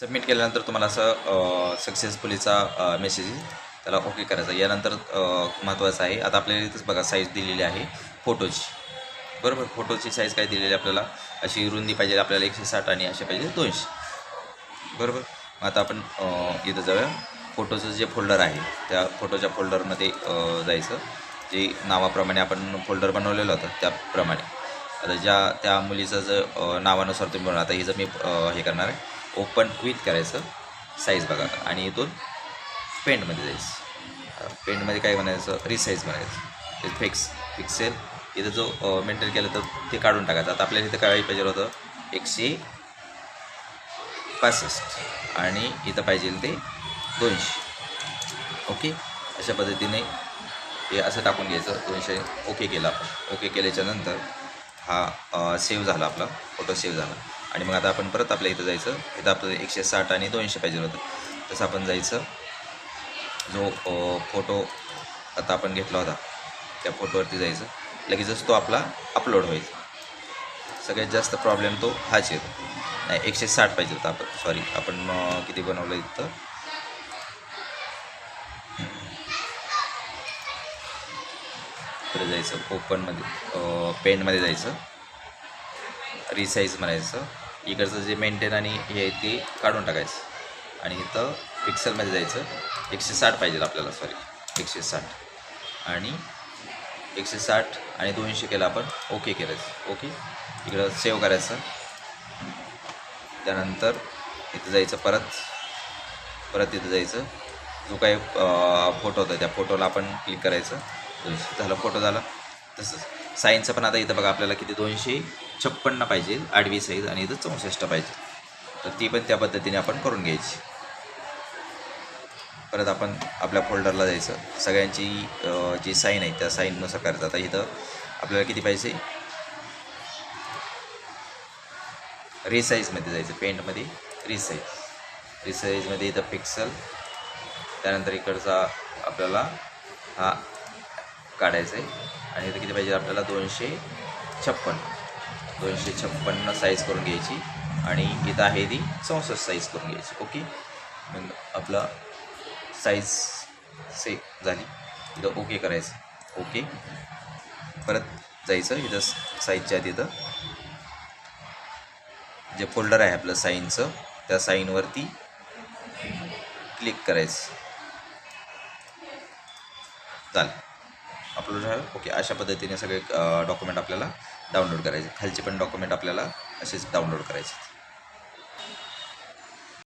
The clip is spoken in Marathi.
सबमिट केल्यानंतर तुम्हाला असं सक्सेसफुलीचा मेसेज येईल, त्याला ओके करायचं. यानंतर महत्त्वाचं आहे, आता आपल्याला इथंच बघा साईज दिलेली आहे फोटोची, बरोबर. फोटोची साईज काय दिलेली आपल्याला, अशी रुंदी पाहिजे आपल्याला 160 आणि अशी पाहिजे 200, बरोबर. मग आता आपण इथं जाऊया. फोटोचं जे फोल्डर आहे त्या फोटोच्या फोल्डरमध्ये जायचं, जे नावाप्रमाणे आपण फोल्डर बनवलेलं होतं त्याप्रमाणे. आता त्या मुलीचं जर नावानुसार तुम्ही बनवा, आता हिचं मी हे करणार आहे, ओपन विथ करायचं, साईज बघा, आणि इथून पेंटमध्ये जायचं. पेंटमध्ये काय बनायचं, रिसाईज बनायचं, ते पिक्सेल इथं जो मेंटेन केलं तर ते काढून टाकायचं. आता आपल्याला इथं काय पाहिजे होतं 165 आणि इथं पाहिजे ते 200. ओके, अशा पद्धतीने हे असं टाकून घ्यायचं. 200 ओके केलं आपण. ओके केल्याच्यानंतर हा सेव्ह झाला, आपला फोटो सेव्ह झाला. आणि मग आता आपण परत आपल्या इथं जायचं. इथं आपलं 160 आणि 200 पाहिजे होतं, तसं आपण जायचं. जो फोटो आता आपण घेतला होता त्या फोटोवरती जायचं, लगेचच तो आपला अपलोड होईल. सगळ्यात जास्त प्रॉब्लेम तो हाच येतो. नाही, 160 पाहिजे होता आपण, सॉरी, आपण किती बनवलं इथं, पुढे जायचं, ओपनमध्ये पेनमध्ये जायचं, रिसाईज म्हणायचं, इकडचं जे मेंटेन आणि हे आहे ते काढून टाकायचं, आणि इथं पिक्सेलमध्ये जायचं. 160 पाहिजे आपल्याला, सॉरी 160 आणि 160 आणि 200 केलं आपण, ओके करायचं. ओके, इकडं सेव्ह करायचं. त्यानंतर इथं जायचं, परत इथं जायचं, जो काही फोटो होता त्या फोटोला आपण क्लिक करायचं. 200 झालं, फोटो झाला. तसंच साईनचं पण आता इथं बघा आपल्याला किती 256 पाहिजे आडवी साईज, आणि इथं 64 पाहिजे, तर ती पण त्या पद्धतीने आपण करून घ्यायची. परत आपण आपल्या फोल्डरला जायचं, सगळ्यांची जी साईन आहे त्या साईननुसार करायचं. आता इथं आपल्याला किती पाहिजे, रिसाईजमध्ये जायचं, पेंटमध्ये रिसाईजमध्ये इथं पिक्सल, त्यानंतर इकडचा आपल्याला हा काढायचं आहे, आणि इथं किती पाहिजे आपल्याला 256 साईज करून घ्यायची, आणि इथं आहे ती 64 साईज करून घ्यायची. ओके, मग आपला साईज सेव्ह झाली, इथं ओके करायचं. ओके, परत जायचं, इथं साईजच्या तिथं जे फोल्डर आहे आपलं साईनचं, त्या साईनवरती क्लिक करायचं. चालेल, अपलोड झालं. ओके, अशा पद्धतीने सगळे डॉक्युमेंट आपल्याला डाउनलोड करायचे. खालचे पण डॉक्युमेंट आपल्याला असेच डाउनलोड करायचे.